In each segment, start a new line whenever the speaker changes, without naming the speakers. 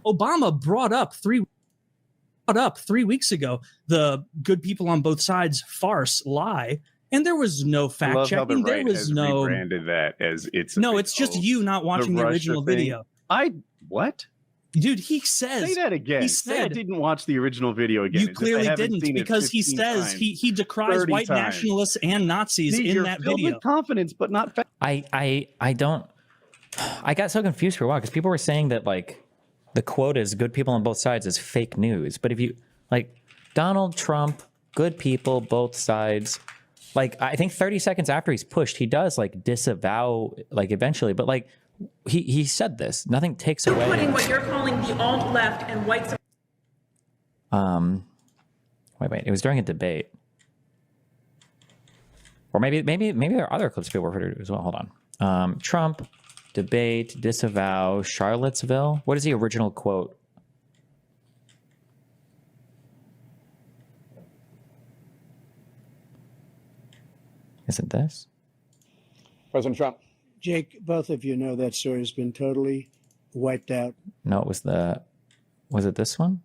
Obama brought up 3 weeks ago the good people on both sides farce lie, and there was no fact checking. There was no
rebranded that as it's
just you not watching the original video.
What?
Dude, he says.
Say that again.
He said,
I didn't watch the original video again.
You clearly didn't, because he says he decries white nationalists and Nazis in that video.
With confidence, but not fact.
I got so confused for a while because people were saying that like the quote is "good people on both sides" is fake news. But if you like Donald Trump, good people, both sides. Like I think 30 seconds after he's pushed, he does like disavow like eventually, but like. He said this. Nothing takes away.
Putting what you're calling the alt left and white.
Wait. It was during a debate, or maybe there are other clips people referred to as well. Hold on. Trump debate disavow Charlottesville. What is the original quote? Isn't this
President Trump?
Jake, both of you know that story has been totally wiped out.
No, it was was it this one?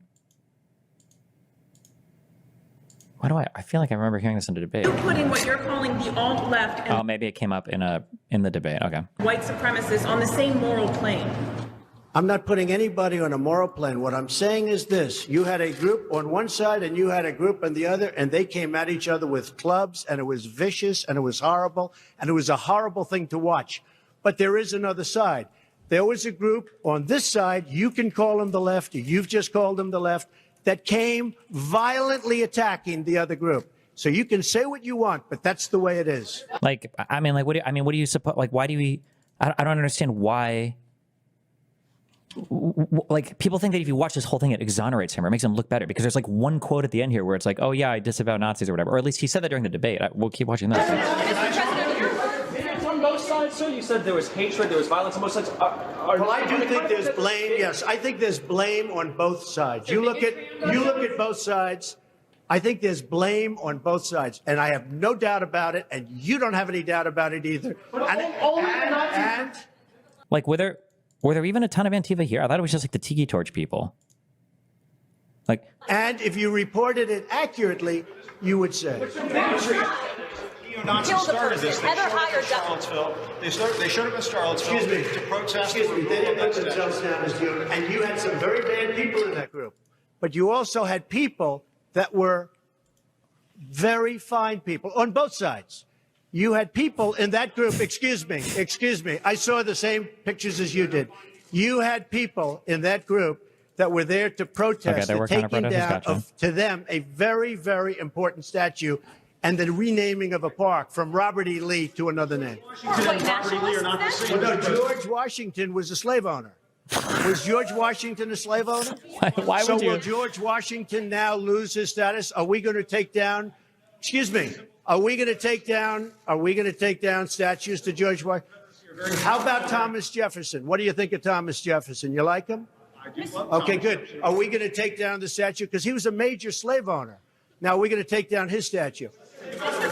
Why do I feel like I remember hearing this in a debate.
You're putting what you're calling the alt left and
maybe it came up in the debate. Okay.
White supremacists on the same moral plane.
I'm not putting anybody on a moral plane. What I'm saying is this. You had a group on one side and you had a group on the other, and they came at each other with clubs, and it was vicious, and it was horrible, and it was a horrible thing to watch. But there is another side. There was a group on this side, you can call them the left, you've just called them the left, that came violently attacking the other group. So you can say what you want, but that's the way it is.
Like, I mean, like, what do you suppose? Like, why do we? I don't understand why. Like, people think that if you watch this whole thing, it exonerates him or makes him look better because there's like one quote at the end here where it's like, "Oh yeah, I disavow Nazis" or whatever. Or at least he said that during the debate. We'll keep watching that.
On both sides, sir. You said there was hatred, there was violence on both sides.
Well, I do think there's blame. Yes, I think there's blame on both sides. You look at both sides. I think there's blame on both sides, and I have no doubt about it, and you don't have any doubt about it either. And
like, were there even a ton of Antifa here? I thought it was just like the Tiki Torch people. Like,
and if you reported it accurately, you would say.
Nazis started this. They showed up in Charlottesville. They showed up in Charlottesville to protest.
Excuse me. They didn't put themselves down as you, and you had some very bad people in that group. But you also had people that were very fine people on both sides. You had people in that group. Excuse me. I saw the same pictures as you did. You had people in that group that were there to protest the taking down of, to them, a very, very important statue. And the renaming of a park from Robert E. Lee to another name.
Robert E. Lee are not the same.
No, George Washington was a slave owner. Was George Washington a slave owner?
Why would you?
Will George Washington now lose his status? Are we going to take down? Excuse me. Are we going to take down statues to George Washington? How about Thomas Jefferson? What do you think of Thomas Jefferson? You like him?
I do love
Okay, good. Are we going to take down the statue? Because he was a major slave owner. Now we're going to take down his statue.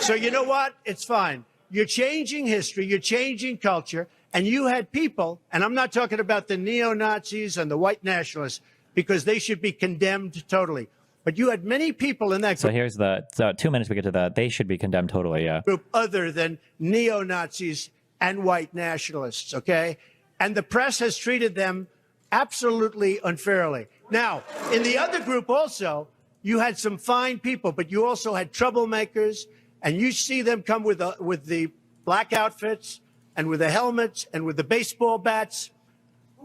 So you know what? It's fine. You're changing history. You're changing culture. And you had people, and I'm not talking about the neo-Nazis and the white nationalists, because they should be condemned totally. But you had many people in that group.
So here's so 2 minutes we get to that. They should be condemned totally, yeah.
Group other than neo-Nazis and white nationalists, okay? And the press has treated them absolutely unfairly. Now, in the other group also, you had some fine people, but you also had troublemakers, and you see them come with the black outfits and with the helmets and with the baseball bats.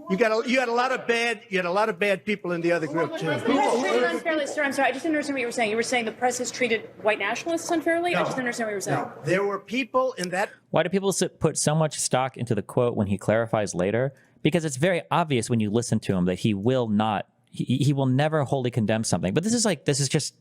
You had a lot of bad people in the other group too.
Unfairly, sir. I'm sorry. I just didn't understand what you were saying. You were saying the press has treated white nationalists unfairly.
No,
I just didn't understand what you were saying.
No, there were people in that.
Why do people put so much stock into the quote when he clarifies later? Because it's very obvious when you listen to him that he will not. He will never wholly condemn something. But this is just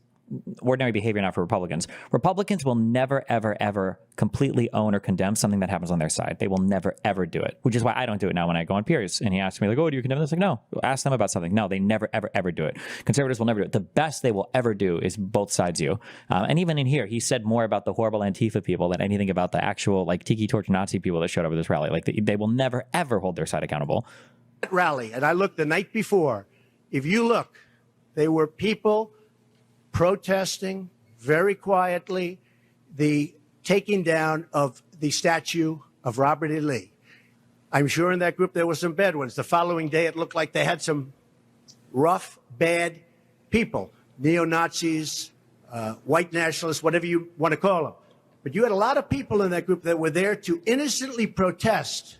ordinary behavior now for Republicans. Republicans will never, ever, ever completely own or condemn something that happens on their side. They will never, ever do it, which is why I don't do it now when I go on Piers. And he asks me, like, oh, do you condemn this? Like, no. Ask them about something. No, they never, ever, ever do it. Conservatives will never do it. The best they will ever do is both sides you. And even in here, he said more about the horrible Antifa people than anything about the actual, like, Tiki Torch Nazi people that showed up at this rally. Like, they will never, ever hold their side accountable.
Rally, and I looked the night before. if you look, they were people protesting very quietly the taking down of the statue of Robert E. Lee. I'm sure in that group there were some bad ones. The following day, it looked like they had some rough, bad people, neo-Nazis, white nationalists, whatever you want to call them. But you had a lot of people in that group that were there to innocently protest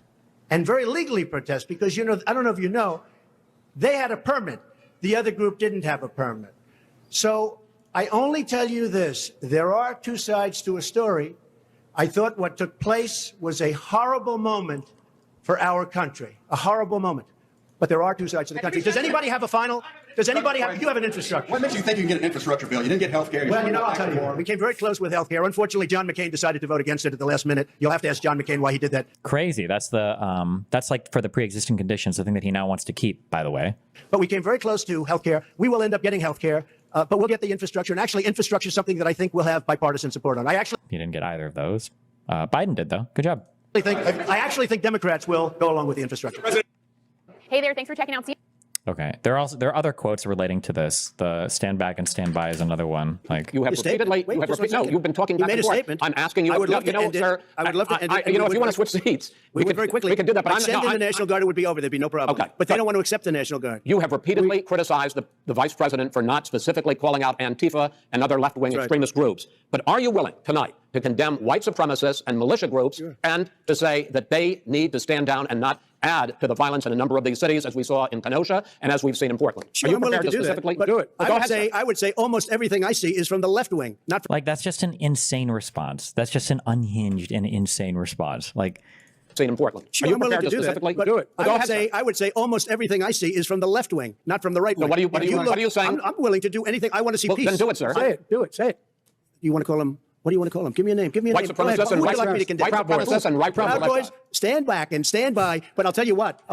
and very legally protest because, you know, I don't know if you know, they had a permit. The other group didn't have a permit. So I only tell you this. There are two sides to a story. I thought what took place was a horrible moment for our country, a horrible moment. But there are two sides to the country. Does anybody have a final? Does anybody have? You have an infrastructure.
What makes you think you can get an infrastructure bill? You didn't get health care.
Well, you know, I'll tell you. We came very close with health care. Unfortunately, John McCain decided to vote against it at the last minute. You'll have to ask John McCain why he did that.
Crazy. That's the that's like for the pre-existing conditions, the thing that he now wants to keep, by the way.
But we came very close to health care. We will end up getting health care, but we'll get the infrastructure. And actually, infrastructure is something that I think we'll have bipartisan support on.
He didn't get either of those. Biden did, though. Good job.
I actually think Democrats will go along with the infrastructure.
Hey there, thanks for checking out.
Okay. There are other quotes relating to this. The stand back and stand by is another one. Like
You have repeatedly. You've been talking
You
back
made
and
a
forth.
statement.
I'm asking you.
I would love to
you know,
end it.
sir.
I would love to end it.
You know, if you want to switch seats,
we would very quickly.
We can do that. But
sending the National Guard, it would be over. There'd be no problem.
Okay.
But they don't want to accept the National Guard.
You have repeatedly criticized the vice president for not specifically calling out Antifa and other left-wing extremist groups. But are you willing tonight to condemn white supremacists and militia groups and to say that they need to stand down and not add to the violence in a number of these cities, as we saw in Kenosha and as we've seen in Portland?
Sure,
are you
I'm willing
prepared
to do
specifically
that.
do it?
I would say almost everything I see is from the left wing, not from
Like, that's just an insane response. That's just an unhinged and insane response. Like,
seen in Portland.
Sure,
are you
I'm willing
prepared
to do
specifically
that.
do it?
I would say almost everything I see is from the left wing, not from the right wing.
So what are you saying?
I'm willing to do anything. I want to see peace.
Then do it, sir.
Say it. Do it. Say it. You want to call him? What do you want to call him? Give me a name. Give me a
White
name. Go ahead.
supremacists
Who
and
would you
white
like me to condemn?
supremacists and white
Proud Boys, stand back and stand by. But I'll tell you what.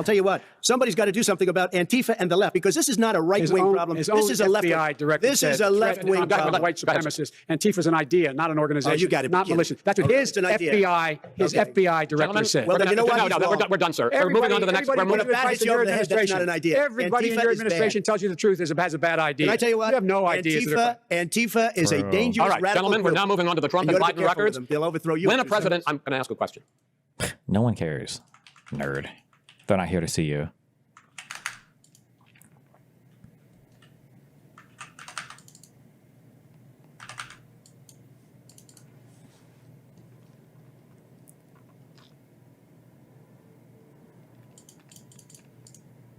Somebody's got to do something about Antifa and the left, because this is not a right-wing problem. This is a left-wing. This is a left-wing problem.
White supremacists. Antifa's an idea, not an organization.
Oh, you got it.
Not militia. That's what his FBI director said.
Well, then you know what?
No, we're done, sir. We're moving on to the next.
That's not an idea.
Everybody in your administration tells you the truth has a bad idea.
Can I tell you what?
You have no idea.
Antifa is a dangerous,
all right,
radical
gentlemen, we're now moving on to the Trump and Biden records.
They'll overthrow you.
When a president, I'm going to ask a question.
no one cares. Nerd. They're not here to see you.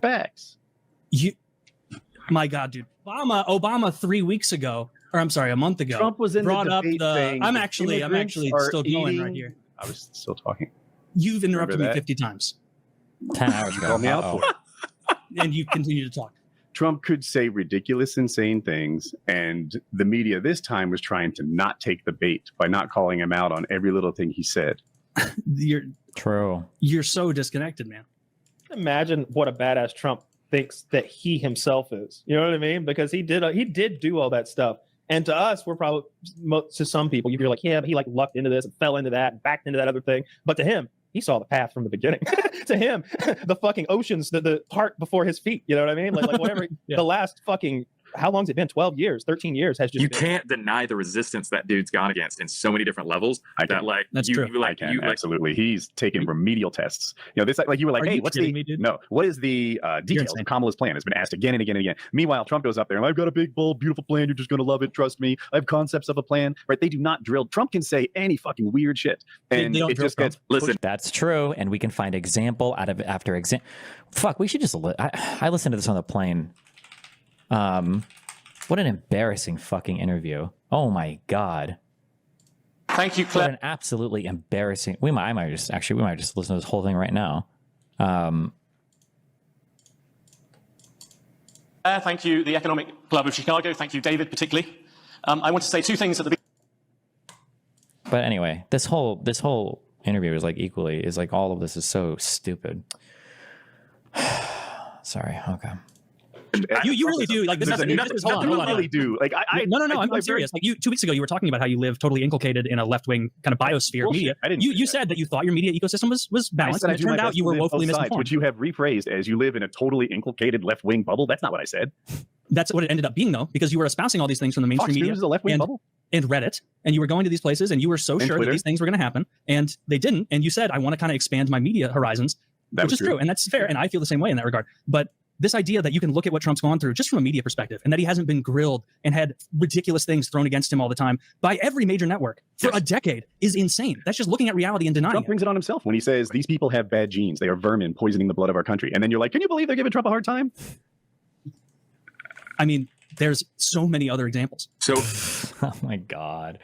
Facts.
My God, dude. Obama 3 weeks ago, or I'm sorry, a month ago,
Trump was in
brought
the
up
debate
the.
saying
I'm actually still going right here.
I was still talking.
You've interrupted me
Remember that?
50 times,
10 hours ago.
Call me out for it.
and you continue to talk.
Trump could say ridiculous, insane things, and the media this time was trying to not take the bait by not calling him out on every little thing he said.
True.
You're so disconnected, man.
Imagine what a badass Trump thinks that he himself is. You know what I mean? Because he did do all that stuff. And to us, we're probably, to some people, you're like, yeah, but he like lucked into this and fell into that and backed into that other thing. But to him, he saw the path from the beginning. To him, the fucking oceans, the park before his feet. You know what I mean? Like whatever.
Yeah.
The last fucking, how long's it been? 12 years, 13 years has just
you
been.
Can't deny the resistance that dude's gone against in so many different levels.
That's true.
Absolutely. He's taking remedial tests. You know, this like you were like, hey, what's the what is the details of Kamala's plan? It's been asked again and again and again. Meanwhile, Trump goes up there and I've got a big, bold, beautiful plan. You're just gonna love it. Trust me. I have concepts of a plan. Right? They do not drill. Trump can say any fucking weird shit, and
they don't
it just gets
listen.
That's true, and we can find example out of after example. Fuck, we should just. I listened to this on the plane. What an embarrassing fucking interview. Oh my God.
Thank you, Claire.
What an absolutely embarrassing. We might just listen to this whole thing right now.
Thank you, the Economic Club of Chicago. Thank you, David, particularly. I want to say two things at the beginning.
But anyway, this whole interview is all of this is so stupid. Sorry. Okay.
You really do. Like, this is hold on.
Really do. Like,
No, I'm serious. Like, 2 weeks ago, you were talking about how you live totally inculcated in a left-wing kind of biosphere media. You said that you thought your media ecosystem was balanced, and it turned out you were woefully misinformed.
Which you have rephrased as you live in a totally inculcated left-wing bubble. That's not what I said.
That's what it ended up being, though, because you were espousing all these things from the mainstream media.
Is a left-wing bubble.
And Reddit, and you were going to these places, and you were so sure
Twitter.
that these things were going to happen, and they didn't. And you said, I want to kind of expand my media horizons, which is true, and that's fair, and I feel the same way in that regard. But this idea that you can look at what Trump's gone through just from a media perspective, and that he hasn't been grilled and had ridiculous things thrown against him all the time by every major network for a decade is insane. That's just looking at reality and denying
Trump brings it on himself when he says, these people have bad genes. They are vermin poisoning the blood of our country. And then you're like, can you believe they're giving Trump a hard time?
I mean, there's so many other examples.
So,
oh my God.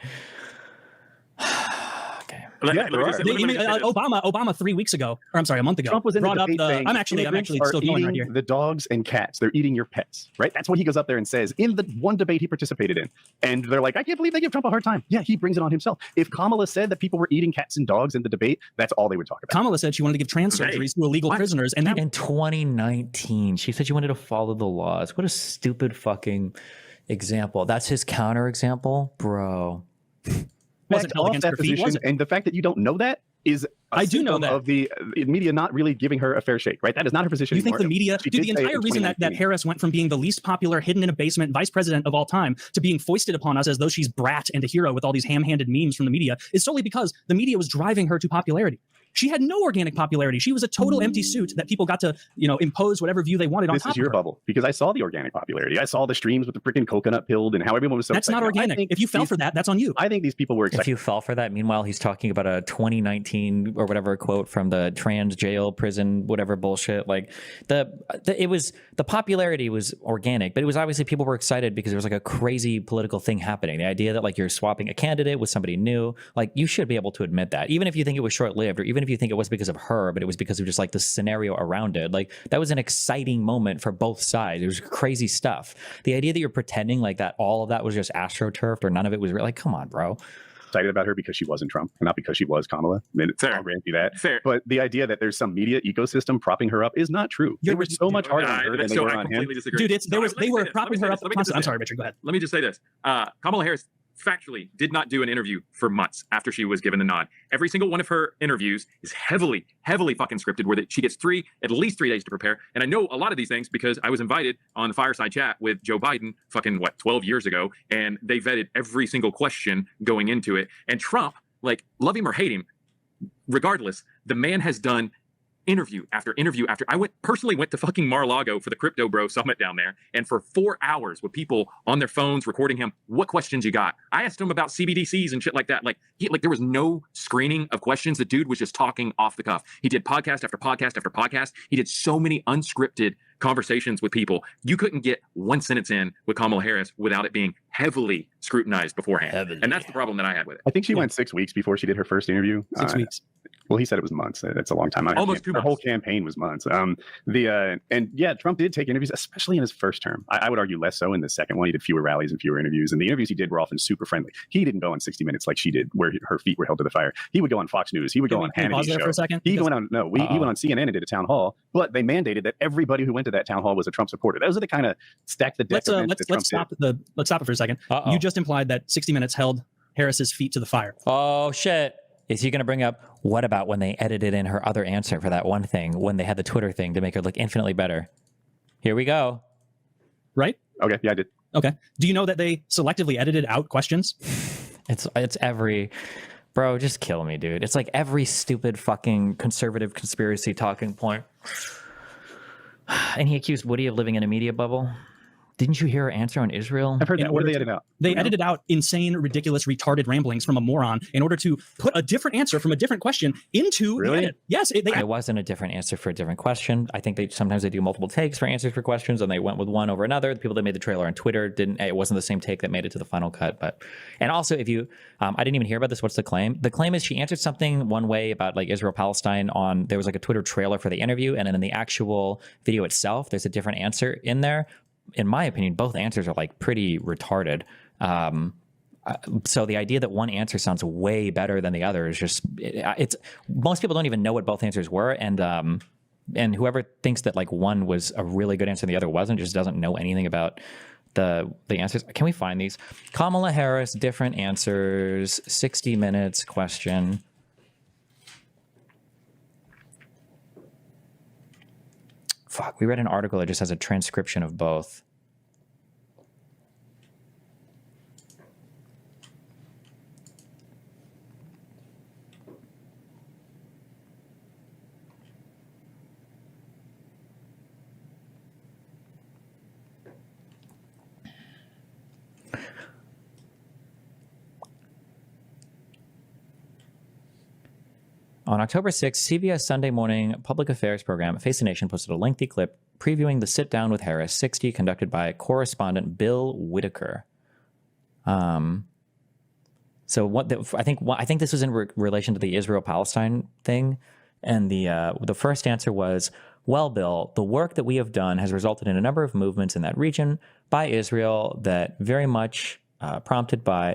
Obama 3 weeks ago, or I'm sorry, a month ago,
Trump was in
brought
the
up the.
saying,
I'm actually still going right here.
The dogs and cats, they're eating your pets, right? That's what he goes up there and says in the one debate he participated in. And they're like, I can't believe they give Trump a hard time. Yeah, he brings it on himself. If Kamala said that people were eating cats and dogs in the debate, that's all they would talk about.
Kamala said she wanted to give trans surgeries to illegal prisoners, and that
in 2019, she said she wanted to follow the laws. What a stupid fucking example. That's his counter example, bro.
Wasn't held against her feet, was it?
And the fact that you don't know that is
I do know that
of the media not really giving her a fair shake, right? That is not her position.
You think the media, dude, the entire reason that Harris went from being the least popular, hidden in a basement vice president of all time to being foisted upon us as though she's brat and a hero with all these ham-handed memes from the media is solely because the media was driving her to popularity. She had no organic popularity. She was a total empty suit that people got to, impose whatever view they wanted on top of her.
This is your bubble, because I saw the organic popularity. I saw the streams with the freaking coconut pilled and how everyone was so
That's not organic. If you fell for that, that's on you.
I think these people were excited.
If you fell for that, meanwhile, he's talking about a 2019 or whatever quote from the trans jail prison, whatever bullshit. Like the popularity was organic, but it was obviously people were excited because there was like a crazy political thing happening. The idea that like you're swapping a candidate with somebody new, like you should be able to admit that, even if you think it was short-lived, or even if you think it was because of her, but it was because of just like the scenario around it. Like that was an exciting moment for both sides. It was crazy stuff. The idea that you're pretending like that all of that was just astroturfed or none of it was real, like, come on, bro.
Excited about her because she wasn't Trump, and not because she was Kamala. I mean, I'll grant you that.
Fair.
But the idea that there's some media ecosystem propping her up is not true. They were so much harder on her than they were on him.
Disagree.
Dude, they were propping her up. I'm sorry, Richard, go ahead.
Let me just say this. Kamala Harris factually did not do an interview for months after she was given the nod. Every single one of her interviews is heavily fucking scripted, where she gets at least 3 days to prepare. And I know a lot of these things because I was invited on the fireside chat with Joe Biden 12 years ago, and they vetted every single question going into it. And Trump, like, love him or hate him, regardless, the man has done interview after interview after. I personally went to fucking Mar-a-Lago for the Crypto Bro Summit down there, and for 4 hours with people on their phones recording him, what questions you got? I asked him about CBDCs and shit like that. Like there was no screening of questions. The dude was just talking off the cuff. He did podcast after podcast after podcast. He did so many unscripted conversations with people. You couldn't get one sentence in with Kamala Harris without it being heavily scrutinized beforehand. And that's the problem that I had with it.
I think she went 6 weeks before she did her first interview.
6 weeks.
Well, he said it was months. That's a long time.
Almost 2 months.
Her whole campaign was months. And yeah, Trump did take interviews, especially in his first term. I would argue less so in the second one. He did fewer rallies and fewer interviews. And the interviews he did were often super friendly. He didn't go on 60 Minutes like she did, where her feet were held to the fire. He would go on Fox News. He would go on Hannity's show.
For a second?
He went on CNN and did a town hall. But they mandated that everybody who went to that town hall was a Trump supporter. Those are the kind of stack the deck.
Let's stop it for a second. You just implied that 60 Minutes held Harris's feet to the fire.
Oh shit. Is he going to bring up, what about when they edited in her other answer for that one thing, when they had the Twitter thing to make her look infinitely better? Here we go.
Right?
Okay, yeah, I did.
Okay. Do you know that they selectively edited out questions?
It's every... Bro, just kill me, dude. It's like every stupid fucking conservative conspiracy talking point. And he accused Woody of living in a media bubble. Didn't you hear her answer on Israel?
I've heard that. What did they edit out?
They edited out insane, ridiculous, retarded ramblings from a moron in order to put a different answer from a different question into the edit. Yes.
It wasn't a different answer for a different question. I think sometimes they do multiple takes for answers for questions, and they went with one over another. The people that made the trailer on Twitter it wasn't the same take that made it to the final cut. And also, if you, I didn't even hear about this. What's the claim? The claim is she answered something one way about like Israel-Palestine there was like a Twitter trailer for the interview, and then in the actual video itself, there's a different answer in there. In my opinion, both answers are like pretty retarded. So the idea that one answer sounds way better than the other is just, it's most people don't even know what both answers were. And And whoever thinks that like one was a really good answer and the other wasn't just doesn't know anything about the answers. Can we find these? Kamala Harris, different answers, 60 minutes question. Fuck, we read an article that just has a transcription of both. On October 6th, CBS Sunday morning public affairs program Face the Nation posted a lengthy clip previewing the sit down with Harris 60 conducted by correspondent Bill Whitaker. So I think this was in relation to the Israel-Palestine thing, and the first answer was, well, Bill, the work that we have done has resulted in a number of movements in that region by Israel that were very much prompted by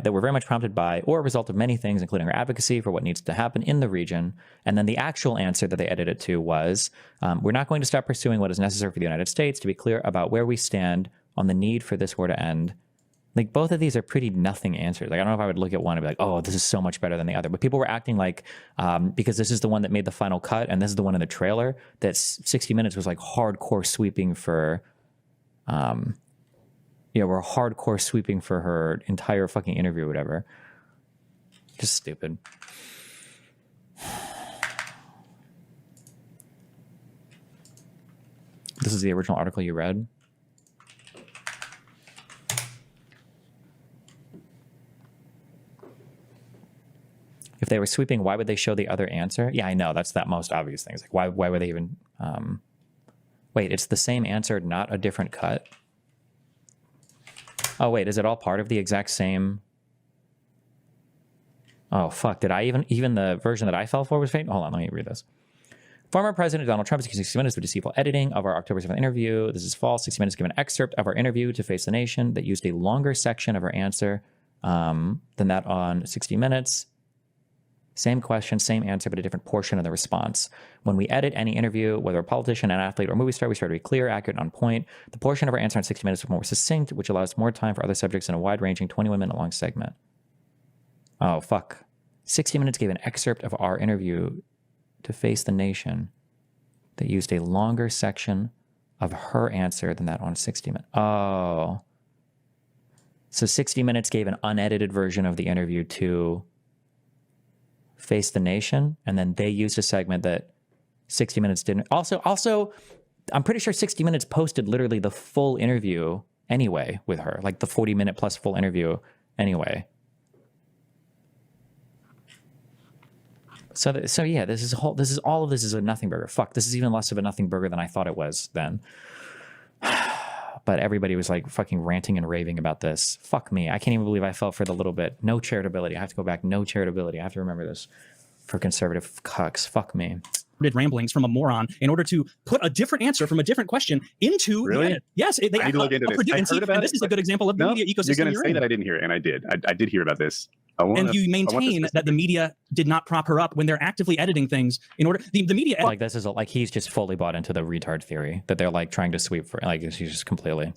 or a result of many things, including our advocacy for what needs to happen in the region. And then the actual answer that they edited to was, we're not going to stop pursuing what is necessary for the United States to be clear about where we stand on the need for this war to end. Like, both of these are pretty nothing answers. Like, I don't know if I would look at one and be like, oh, this is so much better than the other. But people were acting like, because this is the one that made the final cut and this is the one in the trailer, that 60 Minutes was like hardcore sweeping for, we're hardcore sweeping for her entire fucking interview or whatever. Just stupid. This is the original article you read. If they were sweeping, why would they show the other answer? Yeah, I know. That's that most obvious thing. It's like, why would they even... Wait, it's the same answer, not a different cut? Oh, wait, is it all part of the exact same... Oh, fuck. Did I even the version that I fell for was fake? Hold on, let me read this. Former President Donald Trump is accusing 60 Minutes of deceitful editing of our October 7th interview. This is false. 60 Minutes gave an excerpt of our interview to Face the Nation that used a longer section of her answer than that on 60 Minutes. Same question, same answer, but a different portion of the response. When we edit any interview, whether a politician, an athlete, or movie star, we try to be clear, accurate, and on point. The portion of our answer on 60 Minutes was more succinct, which allows more time for other subjects in a wide-ranging 21-minute-long segment. Oh, fuck. 60 Minutes gave an excerpt of our interview to Face the Nation that used a longer section of her answer than that on 60 Minutes. Oh. So 60 Minutes gave an unedited version of the interview to Face the Nation, and then they used a segment that 60 Minutes didn't. Also, I'm pretty sure 60 Minutes posted literally the full interview anyway with her, like the 40-minute plus full interview anyway. So yeah, all of this is a nothing burger. Fuck, this is even less of a nothing burger than I thought it was then. But everybody was like fucking ranting and raving about this. Fuck me. I can't even believe I fell for the little bit. No charitability. I have to go back. No charitability. I have to remember this for conservative cucks. Fuck me.
Ramblings from a moron in order to put a different answer from a different question into
really?
The edit. Yes, they
I need to look into this.
And this is a good example of the media ecosystem.
You're going to say that I didn't hear it, and I did. I did hear about this.
And you maintain that the media did not prop her up when they're actively editing things in order. The media
like this is like he's just fully bought into the retard theory that they're like trying to sweep for. Like he's just completely.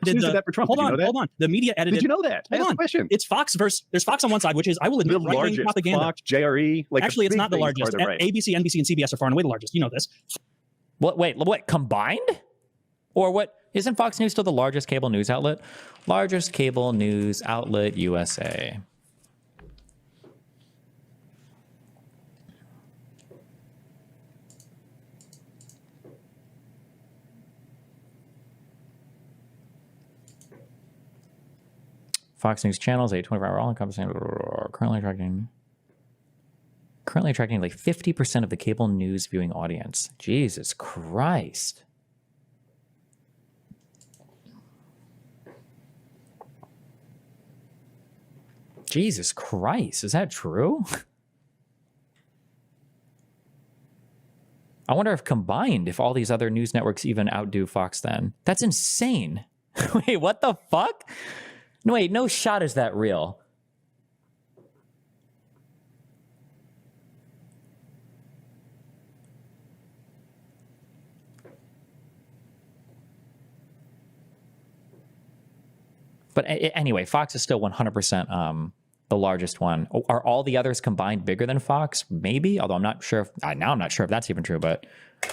That for Trump. Hold on. The media edited.
Did you know that?
Hold on.
Question.
It's Fox versus. There's Fox on one side, which is I will admit
the largest
propaganda.
Fox, JRE. Like
actually, it's not the largest.
Right.
ABC, NBC, and CBS are far and away the largest. You know this.
What? Wait. What? Combined? Or what? Isn't Fox News still the largest cable news outlet? Largest cable news outlet, USA. Fox News channels, a 24-hour all-encompassing, currently attracting like 50% of the cable news viewing audience. Jesus Christ. Jesus Christ, is that true? I wonder if combined, if all these other news networks even outdo Fox then. That's insane. Wait, what the fuck? No, wait, no shot is that real. But anyway, Fox is still 100% the largest one. Are all the others combined bigger than Fox? Maybe, although I'm not sure. Now I'm not sure if that's even true. But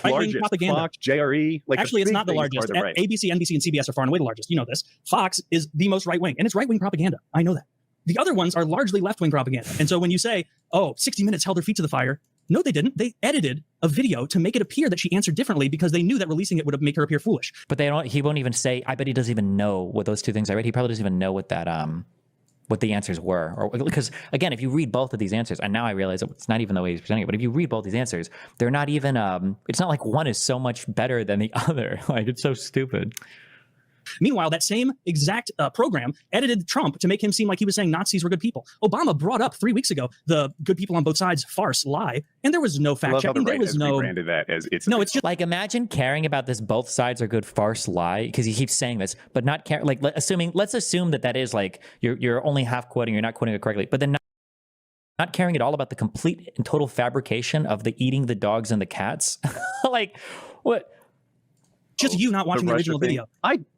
largest
propaganda.
Fox, JRE. Like
actually, it's not the largest.
Right.
ABC, NBC, and CBS are far and away the largest. You know this. Fox is the most right wing, and it's right wing propaganda. I know that. The other ones are largely left wing propaganda. And so when you say, "Oh, 60 Minutes held her feet to the fire," no, they didn't. They edited a video to make it appear that she answered differently because they knew that releasing it would make her appear foolish.
But they don't. He won't even say. I bet he doesn't even know what those two things I read. He probably doesn't even know what that what the answers were, or because again, if you read both of these answers, and now I realize it's not even the way he's presenting it, but if you read both these answers, they're not even. It's not like one is so much better than the other. Like it's so stupid.
Meanwhile, that same exact program edited Trump to make him seem like he was saying Nazis were good people. Obama brought up 3 weeks ago the good people on both sides farce lie, and there was no fact checking. There was no
branded that as it's
it's just
like imagine caring about this both sides are good farce lie because he keeps saying this, but not care. Like let's assume that is like you're only half quoting, you're not quoting it correctly, but then not caring at all about the complete and total fabrication of the eating the dogs and the cats. Like what?
Just you not watching the original video.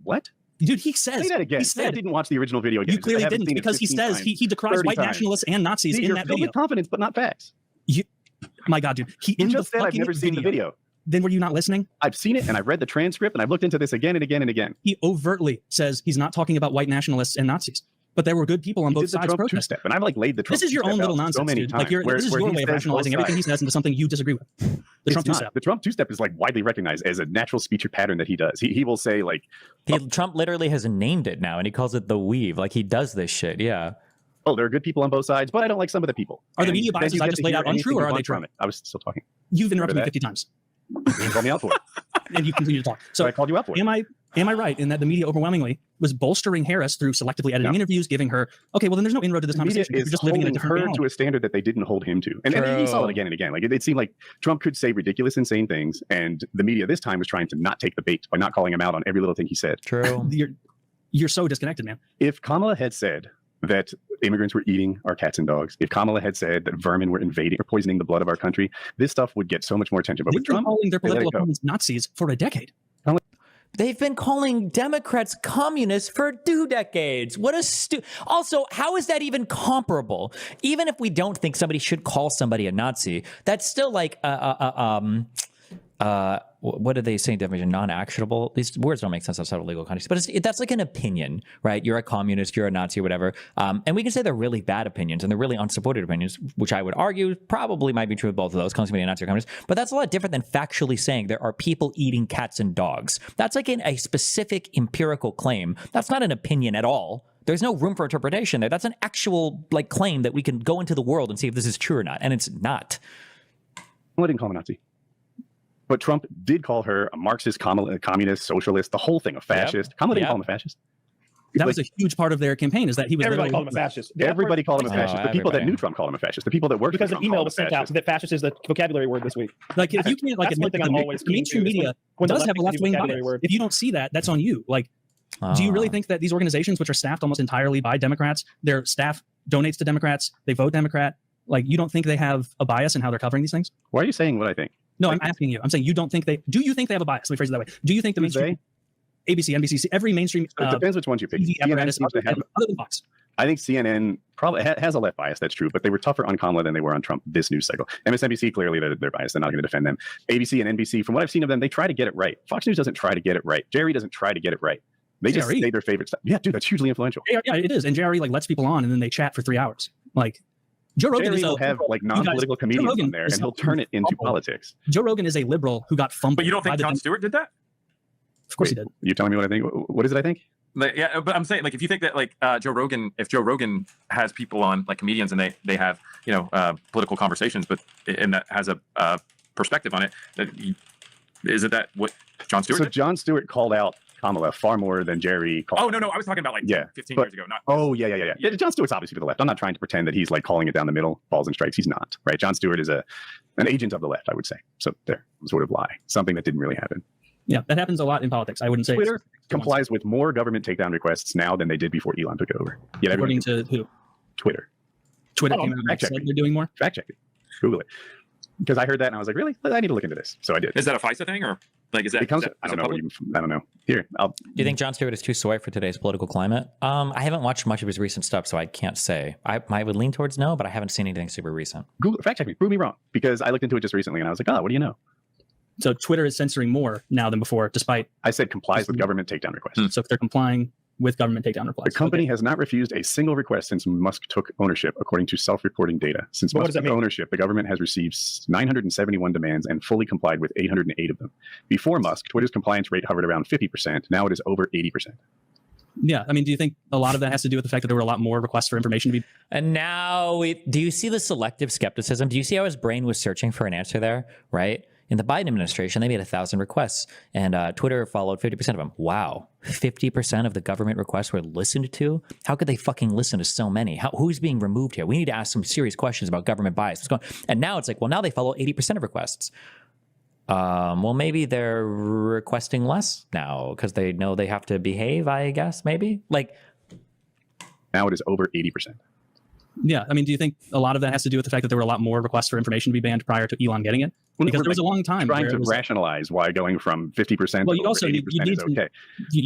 What?
Dude, he says.
Say that again.
He said,
I didn't watch the original video again.
You clearly didn't because he says he decries white nationalists and Nazis in that video.
With confidence, but not facts.
My God, dude. He
just said I've never seen the video.
Then were you not listening?
I've seen it and I've read the transcript and I've looked into this again and again and again.
He overtly says he's not talking about white nationalists and Nazis. But there were good people on both sides protesting.
And I've laid the Trump
This is your own little nonsense, dude. Like this is your way of rationalizing everything he says into something you disagree with. The Trump two-step.
The Trump two-step is like widely recognized as a natural speech pattern that he does. He will say like...
Trump literally has named it now and he calls it the weave. Like he does this shit, yeah.
Oh, there are good people on both sides, but I don't like some of the people.
Are the media biases I just laid out untrue or are they true?
I was still talking.
You've interrupted me 50 times.
You called me out for it.
And you continue to talk. So
I called you out for it.
Am I right in that the media overwhelmingly was bolstering Harris through selectively editing interviews, giving her, okay, well then there's no inroad to this conversation.
You're just living in a different reality. To a standard that they didn't hold him to. And he saw it again and again. Like it seemed like Trump could say ridiculous, insane things, and the media this time was trying to not take the bait by not calling him out on every little thing he said.
True.
You're so disconnected, man.
If Kamala had said that immigrants were eating our cats and dogs, if Kamala had said that vermin were invading or poisoning the blood of our country, this stuff would get so much more attention. But with Trump,
calling their political opponents Nazis for a decade.
They've been calling Democrats communists for 2 decades. What a Also, how is that even comparable? Even if we don't think somebody should call somebody a Nazi, that's still like what did they say in definition? Non-actionable. These words don't make sense outside of legal context, but that's like an opinion, right? You're a communist, you're a Nazi, or whatever. And we can say they're really bad opinions and they're really unsupported opinions, which I would argue probably might be true of both of those, calling somebody a Nazi or communist. But that's a lot different than factually saying there are people eating cats and dogs. That's like a specific empirical claim. That's not an opinion at all. There's no room for interpretation there. That's an actual like claim that we can go into the world and see if this is true or not. And it's not.
Well, I didn't call him a Nazi. But Trump did call her a Marxist, communist, socialist, the whole thing, a fascist. Yep. Kamala didn't call him a fascist.
That was a huge part of their campaign, is that he was...
Everybody called him a fascist.
Everybody called him a fascist. The people that knew Trump called him a fascist. The people that worked
because an email was sent out that fascist is the vocabulary word this week.
Like, if you can't admit that the mainstream media does have a left-wing bias, if you don't see that, that's on you. Like, do you really think that these organizations, which are staffed almost entirely by Democrats, their staff donates to Democrats, they vote Democrat, like, you don't think they have a bias in how they're covering these things?
Why are you saying what I think?
No, I'm asking you. I'm saying you don't think they... Do you think they have a bias? Let me phrase it that way. Do you think the mainstream... ABC, NBC, every mainstream...
It depends which ones you pick.
Other than Fox.
I think CNN probably has a left bias, that's true, but they were tougher on Kamala than they were on Trump this news cycle. MSNBC, clearly they're biased. They're not going to defend them. ABC and NBC, from what I've seen of them, they try to get it right. Fox News doesn't try to get it right. Jerry doesn't try to get it right. They just say their favorite stuff. Yeah, dude, that's hugely influential.
Yeah, it is. And Jerry like lets people on and then they chat for 3 hours. Like... Joe Rogan
will have like non-political comedians on there, and he'll turn it into politics.
Joe Rogan is a liberal who got fumbled.
But you don't think Jon Stewart did that?
Of course he did.
You're telling me what I think? What is it I think?
Like, yeah, but I'm saying, like, if you think that, like, Joe Rogan, if Joe Rogan has people on, like comedians, and they have, you know, political conversations, but and that has a perspective on it, isn't that what Jon Stewart did?
Jon Stewart called out Kamala far more than Jerry called.
Oh, no, I was talking about like 15 years ago. Not.
Oh, yeah. Jon Stewart's obviously to the left. I'm not trying to pretend that he's like calling it down the middle, balls and strikes. He's not, right? Jon Stewart is an agent of the left, I would say. So there, sort of lie. Something that didn't really happen.
Yeah, that happens a lot in politics. I wouldn't say
Twitter complies with more government takedown requests now than they did before Elon took it over. Yeah,
according to who?
Twitter.
Twitter came out and said they're doing more?
Fact check it. Google it. Because I heard that and I was like, really? I need to look into this. So I did.
Is that a FISA thing, or like is that?
I don't know. I don't know. Here,
do you think Jon Stewart is too soy for today's political climate? I haven't watched much of his recent stuff, so I can't say. I would lean towards no, but I haven't seen anything super recent.
Google, fact check me, prove me wrong, because I looked into it just recently and I was like, oh, what do you know?
So Twitter is censoring more now than before, despite
I said complies with government takedown requests.
So if they're complying with government takedown requests.
The company has not refused a single request since Musk took ownership, according to self-reporting data. Since Musk took ownership, the government has received 971 demands and fully complied with 808 of them. Before Musk, Twitter's compliance rate hovered around 50%. Now it is over 80%.
Yeah, I mean, do you think a lot of that has to do with the fact that there were a lot more requests for information to be?
And now, do you see the selective skepticism? Do you see how his brain was searching for an answer there, right? In the Biden administration, they made 1,000 requests, and Twitter followed 50% of them. Wow, 50% of the government requests were listened to? How could they fucking listen to so many? Who's being removed here? We need to ask some serious questions about government bias. What's going on? And now it's like, well, now they follow 80% of requests. Well, maybe they're requesting less now because they know they have to behave, I guess, maybe? Like,
now it is over 80%.
Yeah, I mean, do you think a lot of that has to do with the fact that there were a lot more requests for information to be banned prior to Elon getting it? Because there was a long time
trying to rationalize why going from 50%
well,
to over 80% is okay.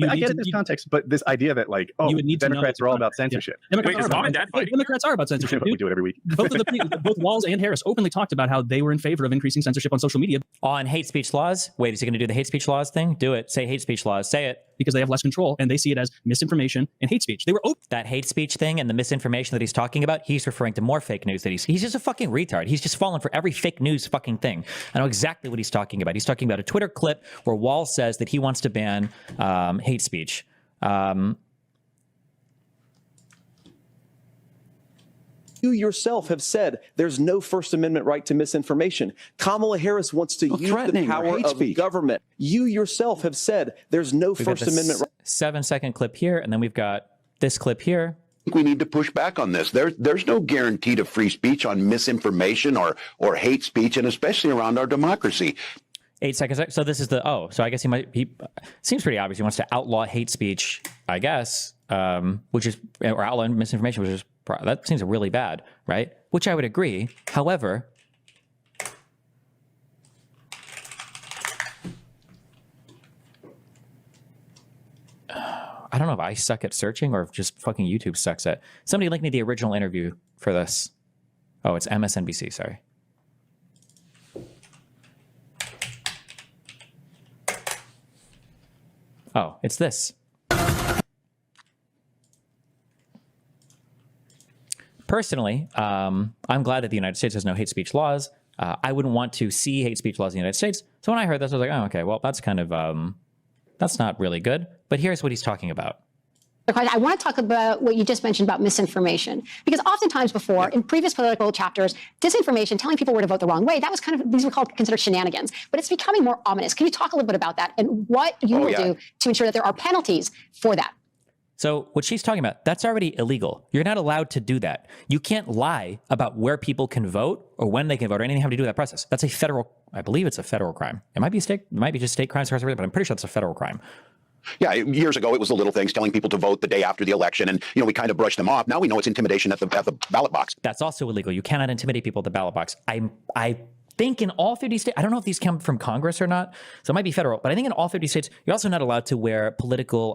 I get it in this context, but this idea that like, oh, Democrats are all about censorship.
Yeah. Democrats are about censorship.
We do it every week.
Both Walz and Harris openly talked about how they were in favor of increasing censorship on social media.
On hate speech laws? Wait, is he going to do the hate speech laws thing? Do it. Say hate speech laws. Say it.
Because they have less control and they see it as misinformation and hate speech. They were open.
That hate speech thing and the misinformation that he's talking about, he's referring to more fake news that he's just a fucking retard. He's just fallen for every fake news fucking thing. I know exactly what he's talking about. He's talking about a Twitter clip where Walz says that he wants to ban hate speech.
You yourself have said there's no First Amendment right to misinformation. Kamala Harris wants to use the power of government. You yourself have said there's no First Amendment right.
7-second clip here, and then we've got this clip here.
We need to push back on this. There's no guarantee to free speech on misinformation or hate speech, and especially around our democracy.
8 seconds. So this is the, so I guess he seems pretty obvious. He wants to outlaw hate speech, I guess, which is, or outlaw misinformation, which is, that seems really bad, right? Which I would agree. However, I don't know if I suck at searching or if just fucking YouTube sucks at. Somebody link me the original interview for this. Oh, it's MSNBC, sorry. Oh, it's this. Personally, I'm glad that the United States has no hate speech laws. I wouldn't want to see hate speech laws in the United States. So when I heard this, I was like, oh, okay, well, that's kind of, that's not really good. But here's what he's talking about.
I want to talk about what you just mentioned about misinformation, because oftentimes before, in previous political chapters, disinformation, telling people where to vote the wrong way, that was kind of, these were considered shenanigans, but it's becoming more ominous. Can you talk a little bit about that and what you will do to ensure that there are penalties for that?
So what she's talking about, that's already illegal. You're not allowed to do that. You can't lie about where people can vote or when they can vote or anything having to do with that process. That's a federal, I believe it's a federal crime. It might be state, it might be just state crimes, but I'm pretty sure it's a federal crime.
Yeah, years ago, it was the little things, telling people to vote the day after the election. And, you know, we kind of brushed them off. Now we know it's intimidation at the ballot box.
That's also illegal. You cannot intimidate people at the ballot box. I think in all 50 states, I don't know if these come from Congress or not, so it might be federal, but I think in all 50 states, you're also not allowed to wear political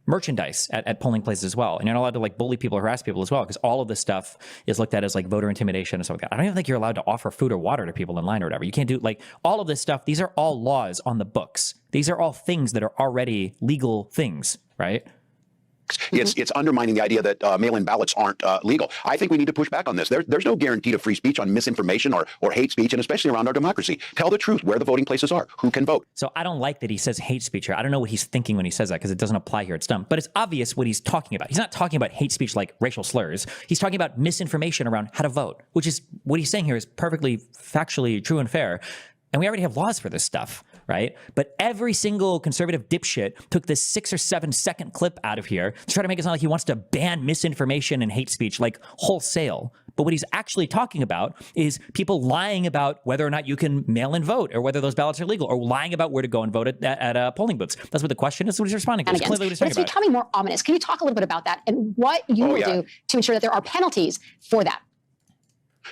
merchandise at polling places as well. And you're not allowed to like bully people or harass people as well, because all of this stuff is looked at as like voter intimidation and stuff like that. I don't even think you're allowed to offer food or water to people in line or whatever. You can't do like all of this stuff. These are all laws on the books. These are all things that are already legal things, right?
It's undermining the idea that mail-in ballots aren't legal. I think we need to push back on this. There's no guarantee to free speech on misinformation or hate speech, and especially around our democracy. Tell the truth where the voting places are, who can vote.
So I don't like that he says hate speech here. I don't know what he's thinking when he says that, because it doesn't apply here. It's dumb. But it's obvious what he's talking about. He's not talking about hate speech like racial slurs. He's talking about misinformation around how to vote, which is what he's saying here is perfectly factually true and fair. And we already have laws for this stuff, right? But every single conservative dipshit took this 6 or 7 second clip out of here to try to make it sound like he wants to ban misinformation and hate speech like wholesale. But what he's actually talking about is people lying about whether or not you can mail in vote or whether those ballots are legal, or lying about where to go and vote at polling booths. That's what the question is. What he's responding to. It's clearly what he's talking about.
It's becoming more ominous. Can you talk a little bit about that and what you will do to ensure that there are penalties for that?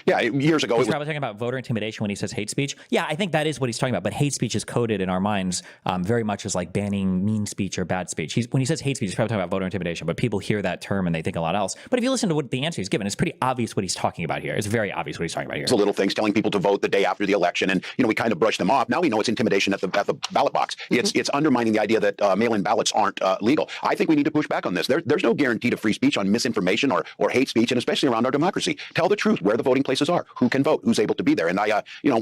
Yeah, years ago.
He's probably talking about voter intimidation when he says hate speech. Yeah, I think that is what he's talking about. But hate speech is coded in our minds very much as like banning mean speech or bad speech. When he says hate speech, he's probably talking about voter intimidation. But people hear that term and they think a lot else. But if you listen to what the answer he's given, it's pretty obvious what he's talking about here. It's very obvious what he's talking about here.
It's the little things, telling people to vote the day after the election, and we kind of brush them off. Now we know it's intimidation at the ballot box. It's undermining the idea that mail-in ballots aren't legal. I think we need to push back on this. There's no guarantee to free speech on misinformation or hate speech, and especially around our democracy. Tell the truth where the voting places are, who can vote, who's able to be there. And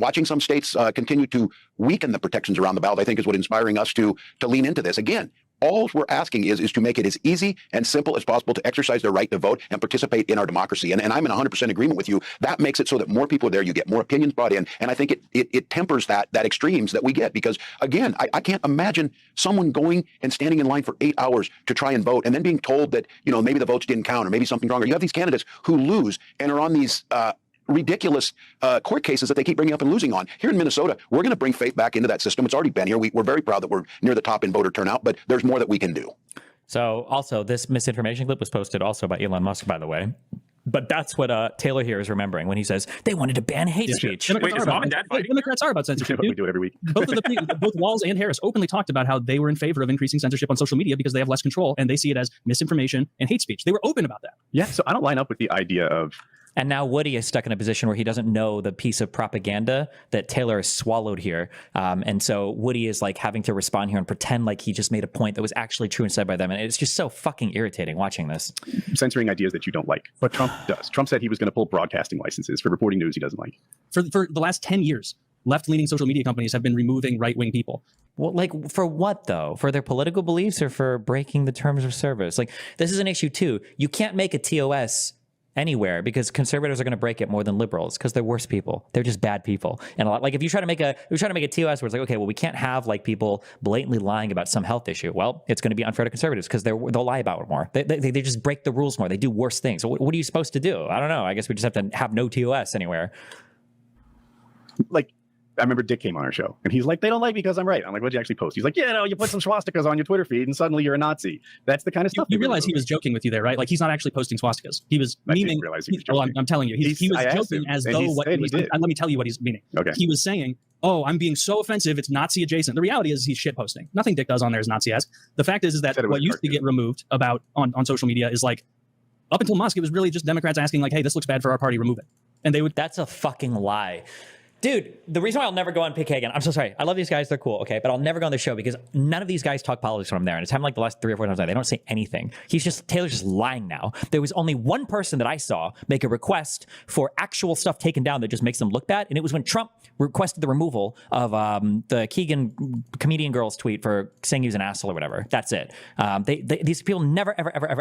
watching some states continue to weaken the protections around the ballot, I think is what inspiring us to lean into this. Again, all we're asking is to make it as easy and simple as possible to exercise their right to vote and participate in our democracy. And I'm in 100% agreement with you. That makes it so that more people are there. You get more opinions brought in. And I think it tempers that extremes that we get. Because, again, I can't imagine someone going and standing in line for 8 hours to try and vote and then being told that, maybe the votes didn't count or maybe something wrong. Or you have these candidates who lose and are on these ridiculous court cases that they keep bringing up and losing on. Here in Minnesota, we're going to bring faith back into that system. It's already been here. We're very proud that we're near the top in voter turnout, but there's more that we can do.
So also, this misinformation clip was posted also by Elon Musk, by the way. But that's what Taylor here is remembering when he says they wanted to ban hate speech.
Democrats are about censorship.
We do it every week.
Both Walz and Harris openly talked about how they were in favor of increasing censorship on social media because they have less control and they see it as misinformation and hate speech. They were open about that.
Yeah, so I don't line up with the idea of...
And now Woody is stuck in a position where he doesn't know the piece of propaganda that Taylor has swallowed here. And so Woody is like having to respond here and pretend like he just made a point that was actually true and said by them. And it's just so fucking irritating watching this.
Censoring ideas that you don't like. But Trump does. Trump said he was going to pull broadcasting licenses for reporting news he doesn't like.
For the last 10 years, left-leaning social media companies have been removing right-wing people.
Well, like, for what, though? For their political beliefs or for breaking the terms of service? Like, this is an issue, too. You can't make a TOS anywhere because conservatives are going to break it more than liberals because they're worse people. They're just bad people. And a lot, like if you try to make a TOS where it's like, okay, well, we can't have like people blatantly lying about some health issue. Well, it's going to be unfair to conservatives because they'll lie about it more. They just break the rules more. They do worse things. So what are you supposed to do? I don't know. I guess we just have to have no TOS anywhere.
Like, I remember Dick came on our show and he's like, they don't like me because I'm right. I'm like, what'd you actually post? He's like, yeah, no, you put some swastikas on your Twitter feed and suddenly you're a Nazi. That's the kind of stuff.
You realize he was joking with you there, right? Like he's not actually posting swastikas. He was meaning. Well, I'm telling you, he was joking as though what he was. Let me tell you what he's meaning.
Okay.
He was saying, oh, I'm being so offensive, it's Nazi adjacent. The reality is he's shit posting. Nothing Dick does on there is Nazi-esque. The fact is that what used to get removed about on social media is like, up until Musk, it was really just Democrats asking like, hey, this looks bad for our party, remove it. And they would.
That's a fucking lie. Dude, the reason why I'll never go on PK again, I'm so sorry. I love these guys. They're cool, okay? But I'll never go on the show because none of these guys talk politics when I'm there. And it's happened like the last 3 or 4 times. They don't say anything. Taylor's just lying now. There was only one person that I saw make a request for actual stuff taken down that just makes them look bad. And it was when Trump requested the removal of the Keegan comedian girl's tweet for saying he was an asshole or whatever. That's it. These people never,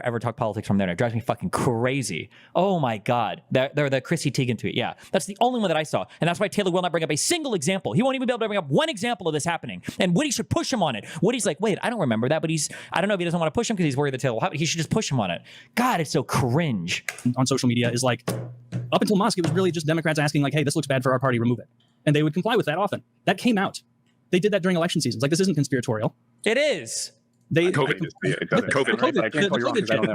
ever talk politics from there. And it drives me fucking crazy. Oh my God. They're the Chrissy Teigen tweet. Yeah. That's the only one that I saw. And that's why Taylor will not bring up a single example. He won't even be able to bring up one example of this happening. And Woody should push him on it. Woody's like, wait, I don't remember that, but I don't know if he doesn't want to push him because he's worried that Taylor will happen. He should just push him on it. God, it's so cringe.
On social media is like, up until Musk, it was really just Democrats asking like, hey, this looks bad for our party, remove it. And they would comply with that often. That came out. They did that during election seasons. Like, this isn't conspiratorial.
It is.
COVID.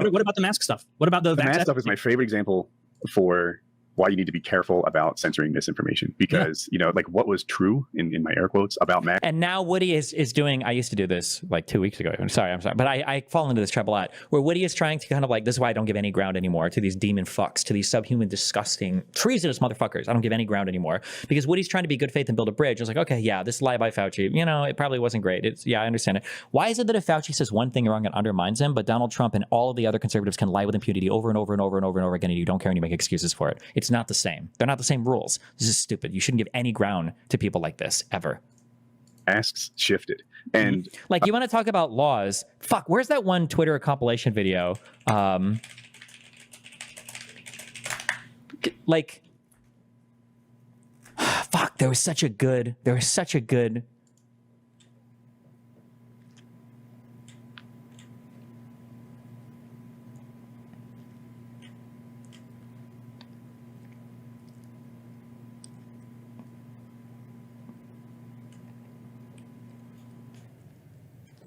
What about the mask stuff? What about the
mask stuff? Is my favorite example for why you need to be careful about censoring misinformation because, like what was true in my air quotes about Mac.
And now Woody is doing, I used to do this like 2 weeks ago. I'm sorry. But I fall into this trap a lot where Woody is trying to kind of like, this is why I don't give any ground anymore to these demon fucks, to these subhuman, disgusting, treasonous motherfuckers. I don't give any ground anymore because Woody's trying to be good faith and build a bridge. It's like, okay, yeah, this lie by Fauci, it probably wasn't great. I understand it. Why is it that if Fauci says one thing wrong, it undermines him, but Donald Trump and all of the other conservatives can lie with impunity over and over and over and over and over again and you don't care and you make excuses for it? It's not the same. They're not the same rules. This is stupid. You shouldn't give any ground to people like this ever.
Asks shifted. And
like you want to talk about laws. Fuck, where's that one Twitter compilation video? Fuck, there was such a good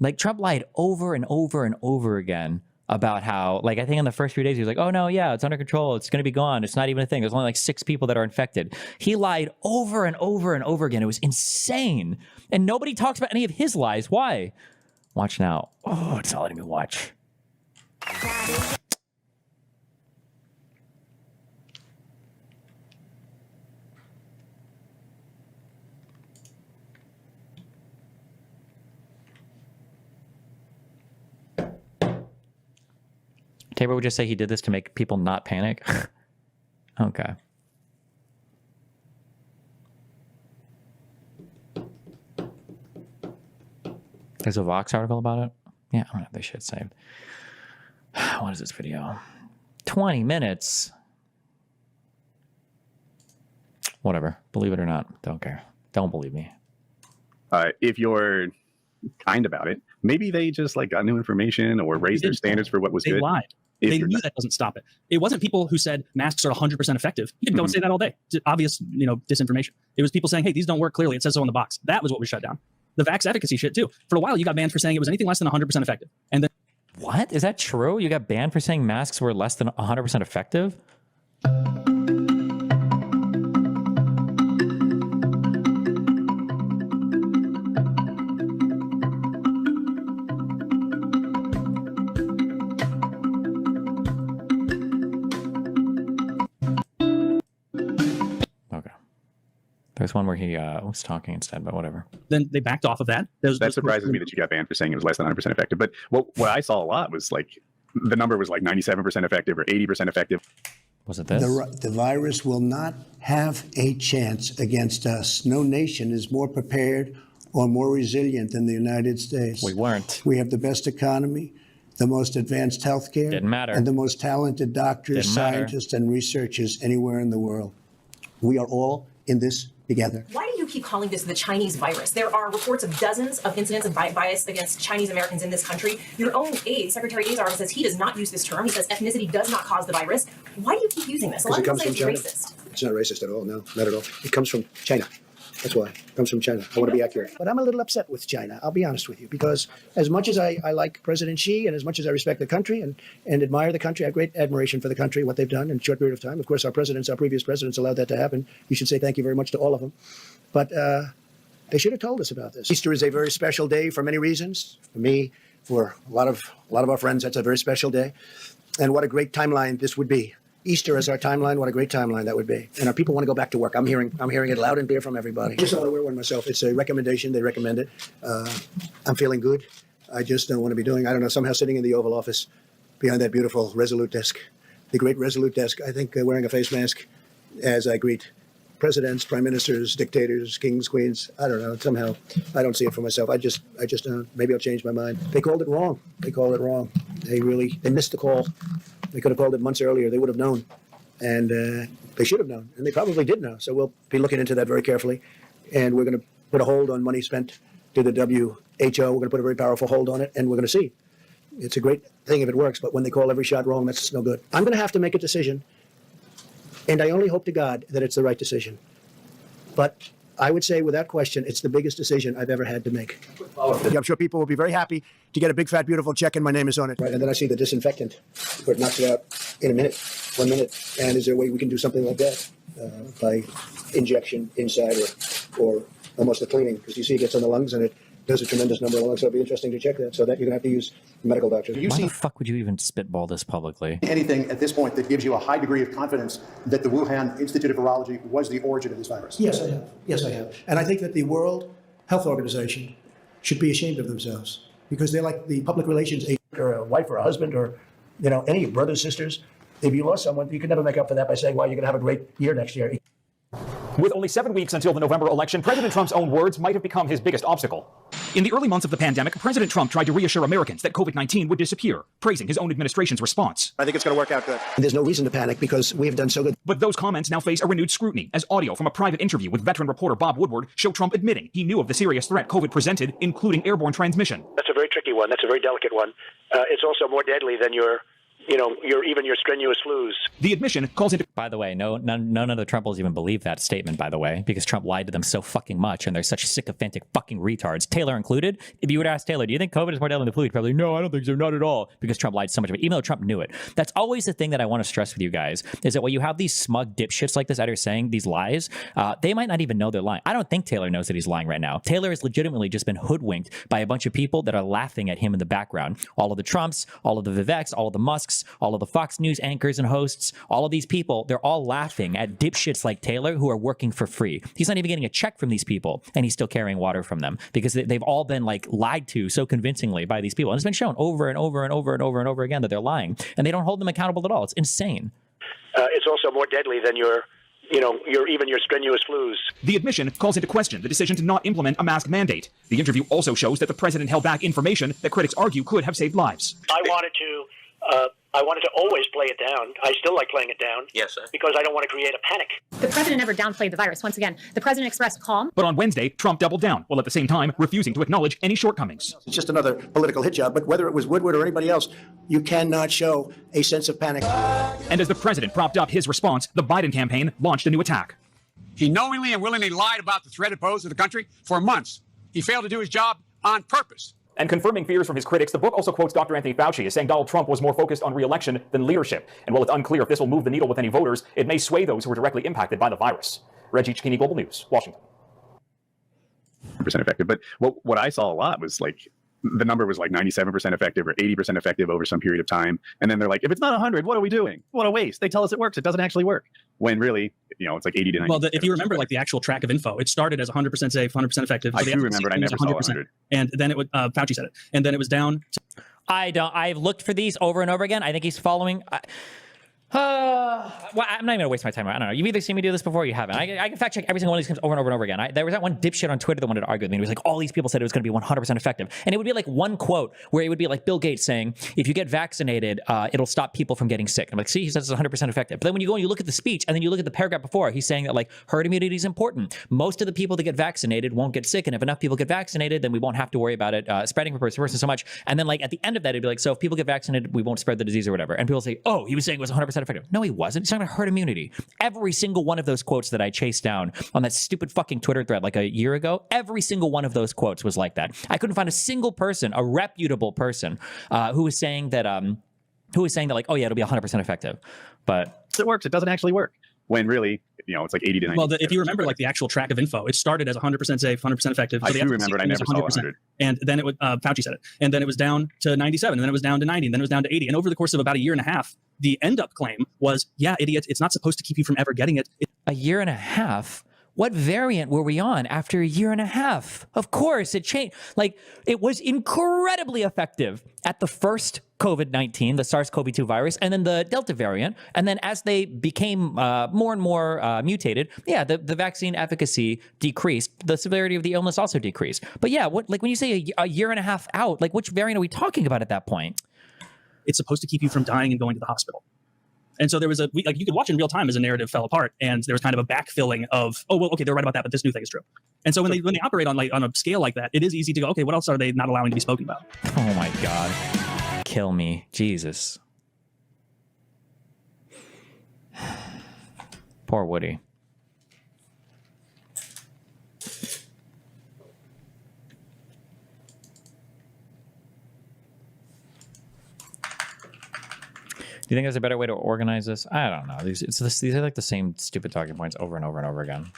like Trump lied over and over and over again about how, like, I think in the first few days he was like, oh no, yeah, it's under control, it's going to be gone, it's not even a thing, there's only like 6 people that are infected. He lied over and over and over again. It was insane, and nobody talks about any of his lies. Why? Watch now. Oh, it's not letting me watch. Tabor would just say he did this to make people not panic. Okay. There's a Vox article about it. Yeah, I'm gonna have this shit saved. What is this video? 20 minutes. Whatever. Believe it or not. Don't care. Don't believe me.
If you're kind about it, maybe they just like got new information or raised their standards for what was good.
They lied. They knew that doesn't stop it. It wasn't people who said masks are 100% effective. You can go and say that all day. It's obvious, disinformation. It was people saying, hey, these don't work clearly. It says so on the box. That was what was shut down. The vax efficacy shit too. For a while, you got banned for saying it was anything less than 100% effective. And then
what? Is that true? You got banned for saying masks were less than 100% effective? There's one where he was talking instead, but whatever.
Then they backed off of that.
That surprises me that you got banned for saying it was less than 100% effective. But what I saw a lot was like the number was like 97% effective or 80% effective.
Was it this?
The virus will not have a chance against us. No nation is more prepared or more resilient than the United States.
We weren't.
We have the best economy, the most advanced healthcare,
Didn't matter.
and the most talented doctors, scientists, and researchers anywhere in the world. We are all in this together.
Why do you keep calling this the Chinese virus? There are reports of dozens of incidents of bias against Chinese Americans in this country. Your own aide, Secretary Ade's article says he does not use this term. He says ethnicity does not cause the virus. Why do you keep using this? A lot of people say it's racist.
It's not racist at all. No, not at all. It comes from China. That's why. It comes from China. I want to be accurate. But I'm a little upset with China. I'll be honest with you, because as much as I like President Xi and as much as I respect the country and admire the country, I have great admiration for the country, what they've done in a short period of time. Of course, our previous presidents allowed that to happen. You should say thank you very much to all of them. But they should have told us about this. Easter is a very special day for many reasons. For me, for a lot of our friends, that's a very special day. And what a great timeline this would be. Easter is our timeline. What a great timeline that would be. And our people want to go back to work. I'm hearing it loud and clear from everybody. I just don't want to wear one myself. It's a recommendation. They recommend it. I'm feeling good. I just don't want to be doing, I don't know, somehow sitting in the Oval Office behind that beautiful Resolute desk, the great Resolute desk. I think wearing a face mask as I greet presidents, prime ministers, dictators, kings, queens. I don't know. Somehow I don't see it for myself. I just don't. Maybe I'll change my mind. They called it wrong. They missed the call. They could have called it months earlier. They would have known. And they should have known. And they probably did know. So we'll be looking into that very carefully. And we're going to put a hold on money spent to the WHO. We're going to put a very powerful hold on it. And we're going to see. It's a great thing if it works. But when they call every shot wrong, that's no good. I'm going to have to make a decision. And I only hope to God that it's the right decision. But I would say, without question, it's the biggest decision I've ever had to make. Yeah, I'm sure people will be very happy to get a big, fat, beautiful check and my name is on it. Right, and then I see the disinfectant, where it knocks it out in 1 minute. And is there a way we can do something like that by injection inside or almost a cleaning? Because you see it gets on the lungs and it does a tremendous number of lungs. So it'll be interesting to check that. So that you're going to have to use a medical doctor.
Why the fuck would you even spitball this publicly?
Anything at this point that gives you a high degree of confidence that the Wuhan Institute of Virology was the origin of this virus?
Yes, I have. And I think that the World Health Organization should be ashamed of themselves because they're like the public relations agent or a wife or a husband or, any brothers, sisters. If you lost someone, you can never make up for that by saying, well, you're going to have a great year next year.
With only 7 weeks until the November election, President Trump's own words might have become his biggest obstacle. In the early months of the pandemic, President Trump tried to reassure Americans that COVID-19 would disappear, praising his own administration's response.
I think it's going to work out good. There's no reason to panic because we have done so good.
But those comments now face a renewed scrutiny as audio from a private interview with veteran reporter Bob Woodward show Trump admitting he knew of the serious threat COVID presented, including airborne transmission.
That's a very tricky one. That's a very delicate one. It's also more deadly than your
your strenuous flus.
The admission calls into...
By the way, none of the Trumpers even believe that statement, by the way, because Trump lied to them so fucking much, and they're such sycophantic fucking retards, Taylor included. If you would ask Taylor, do you think COVID is more deadly than the flu? He'd probably, no, I don't think so, not at all, because Trump lied so much of it, even though Trump knew it. That's always the thing that I want to stress with you guys, is that when you have these smug dipshits like this out here saying these lies, they might not even know they're lying. I don't think Taylor knows that he's lying right now. Taylor has legitimately just been hoodwinked by a bunch of people that are laughing at him in the background. All of the Trumps, all of the Viveks, all of the Musks, all of the Fox News anchors and hosts, all of these people, they're all laughing at dipshits like Taylor who are working for free. He's not even getting a check from these people, and he's still carrying water from them because they've all been like lied to so convincingly by these people. And it's been shown over and over and over and over and over again that they're lying, and they don't hold them accountable at all. It's insane.
It's also more deadly than your strenuous flus.
The admission calls into question the decision to not implement a mask mandate. The interview also shows that the president held back information that critics argue could have saved lives.
I wanted to always play it down. I still like playing it down.
Yes, sir.
Because I don't want to create a panic.
The president never downplayed the virus. Once again, the president expressed calm.
But on Wednesday, Trump doubled down, while at the same time refusing to acknowledge any shortcomings.
It's just another political hit job, but whether it was Woodward or anybody else, you cannot show a sense of panic.
And as the president propped up his response, the Biden campaign launched a new attack.
He knowingly and willingly lied about the threat it posed to the country for months. He failed to do his job on purpose.
And confirming fears from his critics, the book also quotes Dr. Anthony Fauci as saying Donald Trump was more focused on re-election than leadership. And while it's unclear if this will move the needle with any voters, it may sway those who are directly impacted by the virus. Reggie Cicchini, Global News, Washington.
% effective. But what I saw a lot was like the number was like 97% effective or 80% effective over some period of time. And then they're like, if it's not 100, what are we doing? What a waste. They tell us it works. It doesn't actually work. When really, it's like 80 to 90.
Well, if you remember like the actual track of info, it started as 100% safe, 100% effective.
I do remember. I never saw 100.
And then it would, Fauci said it. And then it was down to...
I've looked for these over and over again. I think he's following... well, I'm not even gonna waste my time. I don't know. You've either seen me do this before or you haven't. I can fact check every single one of these claims over and over and over again. There was that one dipshit on Twitter that wanted to argue with me. It was like all these people said it was going to be 100% effective, and it would be like one quote where it would be like Bill Gates saying, "If you get vaccinated, it'll stop people from getting sick." And I'm like, "See, he says it's 100% effective." But then when you go and you look at the speech, and then you look at the paragraph before, he's saying that like herd immunity is important. Most of the people that get vaccinated won't get sick, and if enough people get vaccinated, then we won't have to worry about it spreading from person to person so much. And then like at the end of that, it'd be like, "So if people get vaccinated, we won't spread the disease or whatever." And people say, "Oh, he was saying it was 100% effective." No, he wasn't. He's talking about herd immunity. Every single one of those quotes that I chased down on that stupid fucking Twitter thread like a year ago, every single one of those quotes was like that. I couldn't find a single person, a reputable person, who was saying that like, oh yeah, it'll be 100% effective. But
it works. It doesn't actually work. When really, it's like 80 to 90.
Well, if you remember like the actual track of info, it started as 100% safe, 100% effective.
I do remember it. I never saw 100.
And then it would, Fauci said it. And then it was down to 97, and then it was down to 90, and then it was down to 80. And over the course of about a year and a half, the end-up claim was, yeah, idiots, it's not supposed to keep you from ever getting it.
A year and a half? What variant were we on after a year and a half? Of course, it changed. Like, it was incredibly effective at the first COVID-19, the SARS-CoV-2 virus, and then the Delta variant. And then as they became more and more mutated, yeah, the vaccine efficacy decreased. The severity of the illness also decreased. But yeah, when you say a year and a half out, like which variant are we talking about at that point?
It's supposed to keep you from dying and going to the hospital. And so there was you could watch in real time as a narrative fell apart, and there was kind of a backfilling of, oh, well, okay, they're right about that, but this new thing is true. And so when they operate on a scale like that, it is easy to go, okay, what else are they not allowing to be spoken about?
Oh my God. Kill me. Jesus. Poor Woody. Do you think there's a better way to organize this? I don't know. These are like the same stupid talking points over and over and over again.